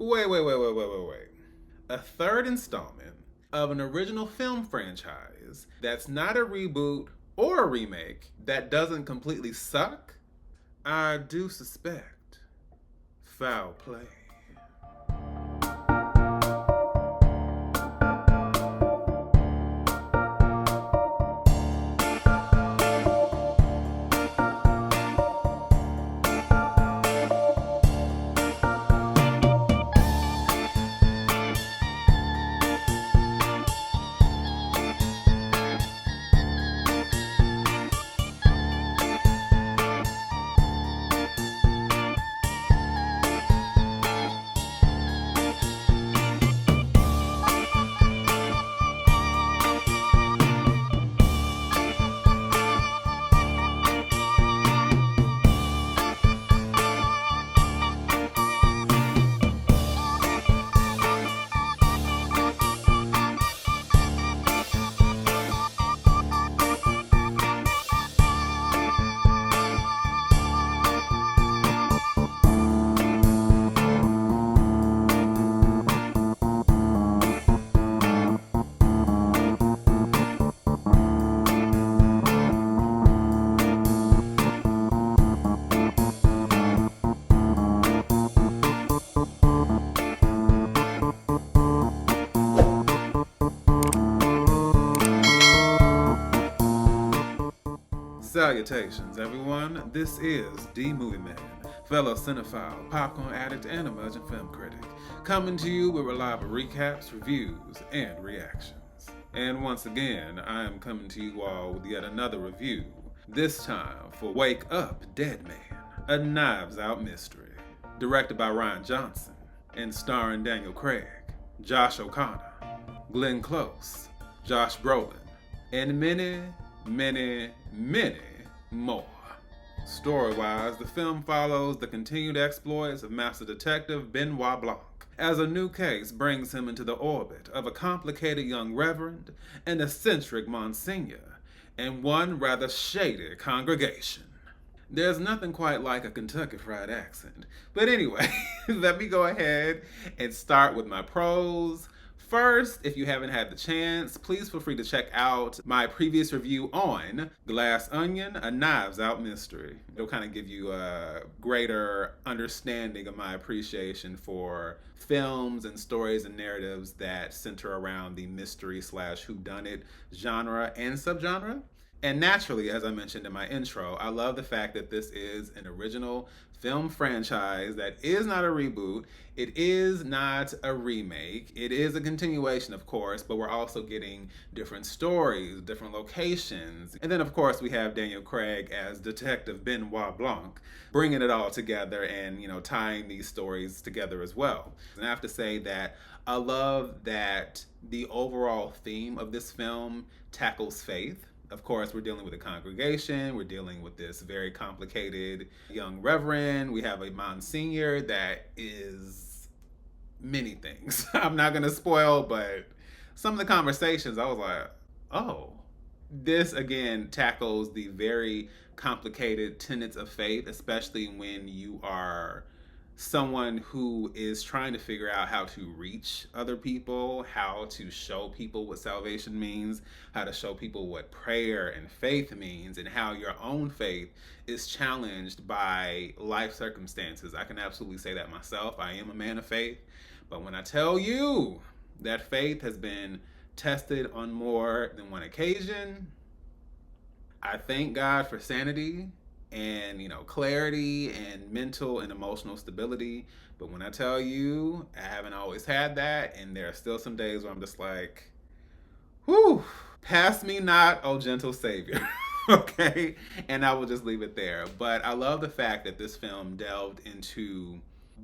Wait. A third installment of an original film franchise that's not a reboot or a remake that doesn't completely suck? I do suspect foul play. Salutations, everyone. This is the Movieman, fellow cinephile, popcorn addict, and emerging film critic, coming to you with reliable recaps, reviews, and reactions. And once again, I am coming to you all with yet another review, this time for Wake Up, Dead Man, a Knives Out mystery, directed by Rian Johnson, and starring Daniel Craig, Josh O'Connor, Glenn Close, Josh Brolin, and many more. Story-wise, the film follows the continued exploits of Master Detective Benoit Blanc as a new case brings him into the orbit of a complicated young reverend, an eccentric Monsignor, and one rather shady congregation. There's nothing quite like a Kentucky Fried accent. But anyway, let me go ahead and start with my pros. First, if you haven't had the chance, please feel free to check out my previous review on Glass Onion, a Knives Out mystery. It'll kind of give you a greater understanding of my appreciation for films and stories and narratives that center around the mystery / whodunit genre and subgenre. And naturally, as I mentioned in my intro, I love the fact that this is an original film franchise that is not a reboot. It is not a remake. It is a continuation, of course, but we're also getting different stories, different locations. And then, of course, we have Daniel Craig as Detective Benoit Blanc, bringing it all together and, tying these stories together as well. And I have to say that I love that the overall theme of this film tackles faith. Of course, we're dealing with a congregation. We're dealing with this very complicated young reverend. We have a Monsignor that is many things. I'm not going to spoil, but some of the conversations, I was like, oh. This, again, tackles the very complicated tenets of faith, especially when you are someone who is trying to figure out how to reach other people, how to show people what salvation means, how to show people what prayer and faith means, and how your own faith is challenged by life circumstances. I can absolutely say that myself. I am a man of faith. But when I tell you that faith has been tested on more than one occasion, I thank God for sanity and clarity and mental and emotional stability. But when I tell you I haven't always had that, and there are still some days where I'm just like, whew, pass me not, oh gentle savior. Okay, and I will just leave it there. But I love the fact that this film delved into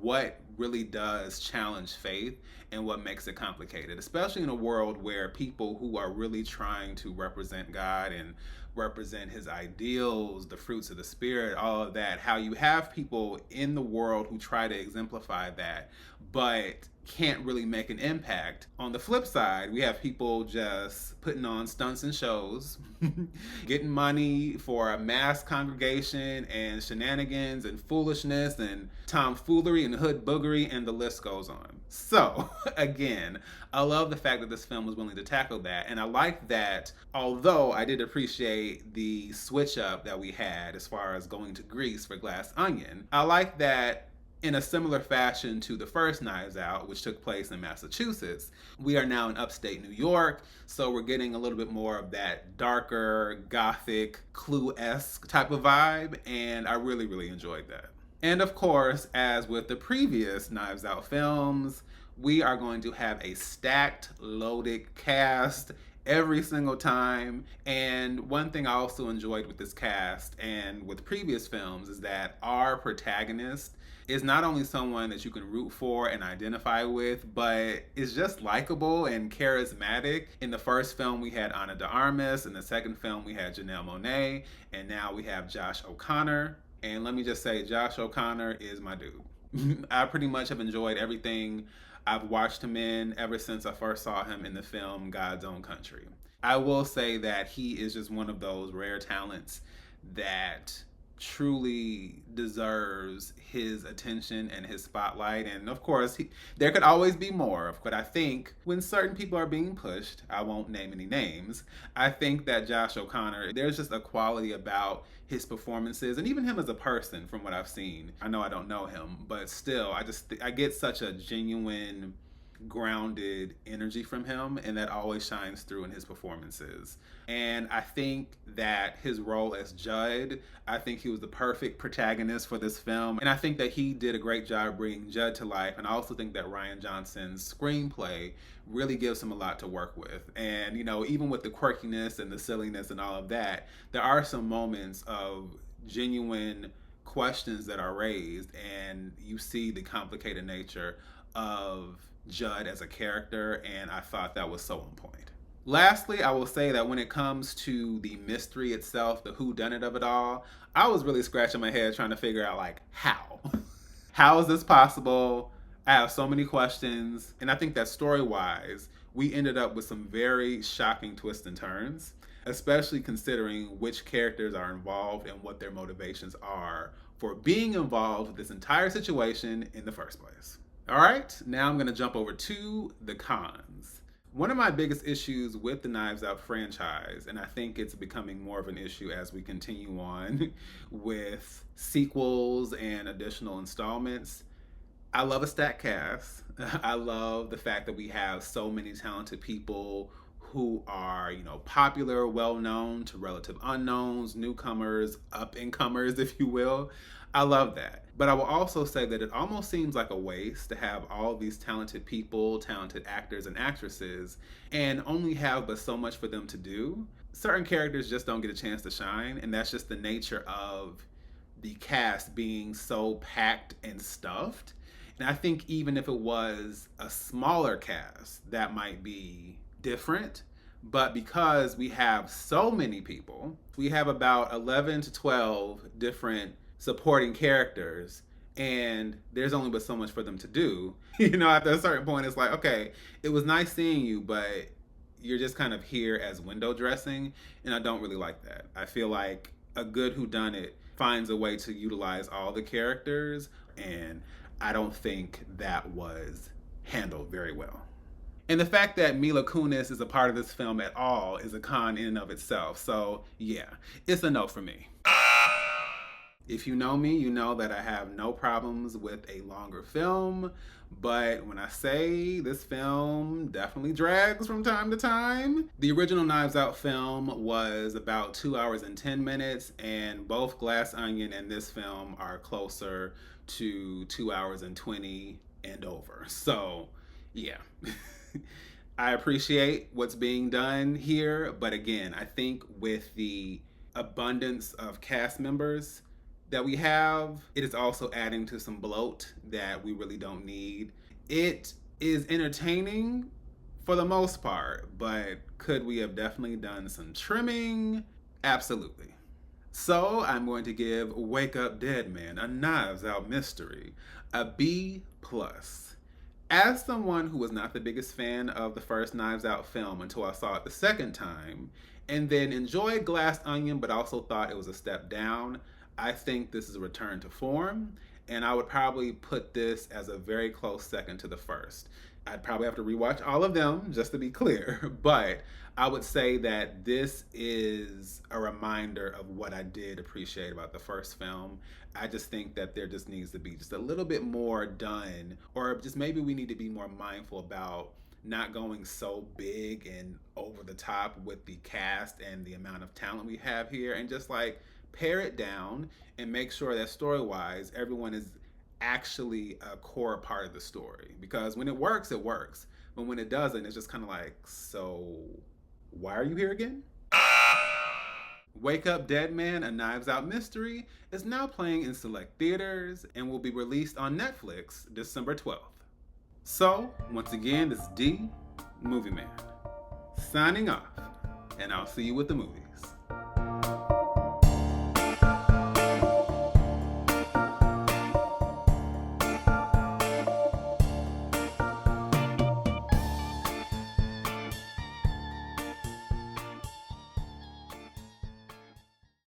what really does challenge faith and what makes it complicated, especially in a world where people who are really trying to represent God and represent his ideals, the fruits of the spirit, all of that, how you have people in the world who try to exemplify that, but can't really make an impact. On the flip side, we have people just putting on stunts and shows, getting money for a mass congregation and shenanigans and foolishness and tomfoolery and hood boogery, and the list goes on. So, again, I love the fact that this film was willing to tackle that, and I like that, although I did appreciate the switch up that we had as far as going to Greece for Glass Onion, I like that in a similar fashion to the first Knives Out, which took place in Massachusetts, we are now in upstate New York, so we're getting a little bit more of that darker, gothic, Clue-esque type of vibe, and I really, really enjoyed that. And of course, as with the previous Knives Out films, we are going to have a stacked, loaded cast every single time. And one thing I also enjoyed with this cast and with previous films is that our protagonist is not only someone that you can root for and identify with, but is just likable and charismatic. In the first film, we had Ana de Armas. In the second film, we had Janelle Monáe. And now we have Josh O'Connor. And let me just say, Josh O'Connor is my dude. I pretty much have enjoyed everything I've watched him in ever since I first saw him in the film God's Own Country. I will say that he is just one of those rare talents that truly deserves his attention and his spotlight. And of course, there could always be more. But I think when certain people are being pushed, I won't name any names, I think that Josh O'Connor, there's just a quality about his performances and even him as a person from what I've seen. I know I don't know him, but still, I get such a genuine, grounded energy from him, and that always shines through in his performances. And I think that his role as Judd, I think he was the perfect protagonist for this film, and I think that he did a great job bringing Judd to life. And I also think that Rian Johnson's screenplay really gives him a lot to work with. And you know, even with the quirkiness and the silliness and all of that, there are some moments of genuine questions that are raised, and you see the complicated nature of Judd as a character, and I thought that was so on point. Lastly, I will say that when it comes to the mystery itself, the whodunit of it all, I was really scratching my head trying to figure out, like, how? How is this possible? I have so many questions, and I think that story-wise, we ended up with some very shocking twists and turns, especially considering which characters are involved and what their motivations are for being involved with this entire situation in the first place. All right, now I'm going to jump over to the cons. One of my biggest issues with the Knives Out franchise, and I think it's becoming more of an issue as we continue on with sequels and additional installments, I love a stacked cast. I love the fact that we have so many talented people who are, you know, popular, well-known to relative unknowns, newcomers, up-and-comers, if you will. I love that. But I will also say that it almost seems like a waste to have all these talented people, talented actors and actresses, and only have but so much for them to do. Certain characters just don't get a chance to shine, and that's just the nature of the cast being so packed and stuffed. And I think even if it was a smaller cast, that might be different. But because we have so many people, we have about 11 to 12 different supporting characters, and there's only but so much for them to do. You know, after a certain point, it's like, okay, it was nice seeing you, but you're just kind of here as window dressing, and I don't really like that. I feel like a good whodunit finds a way to utilize all the characters, and I don't think that was handled very well. And the fact that Mila Kunis is a part of this film at all is a con in and of itself. So yeah, it's a no for me. If you know me, you know that I have no problems with a longer film, but when I say this film definitely drags from time to time, the original Knives Out film was about 2 hours and 10 minutes, and both Glass Onion and this film are closer to 2 hours and 20 and over. So yeah. I appreciate what's being done here, but again, I think with the abundance of cast members that we have, it is also adding to some bloat that we really don't need. It is entertaining for the most part, but could we have definitely done some trimming? Absolutely. So I'm going to give Wake Up Dead Man, a Knives Out mystery, a B+. As someone who was not the biggest fan of the first Knives Out film until I saw it the second time, and then enjoyed Glass Onion but also thought it was a step down, I think this is a return to form, and I would probably put this as a very close second to the first. I'd probably have to rewatch all of them just to be clear, but I would say that this is a reminder of what I did appreciate about the first film. I just think that there just needs to be just a little bit more done, or just maybe we need to be more mindful about not going so big and over the top with the cast and the amount of talent we have here, and just like pare it down and make sure that story-wise everyone is actually a core part of the story. Because when it works, but when it doesn't, it's just kind of like, so why are you here again? Wake Up Dead Man, a Knives Out mystery, is now playing in select theaters and will be released on Netflix December 12th. So, once again, this is D, Movieman, signing off, and I'll see you with the movies.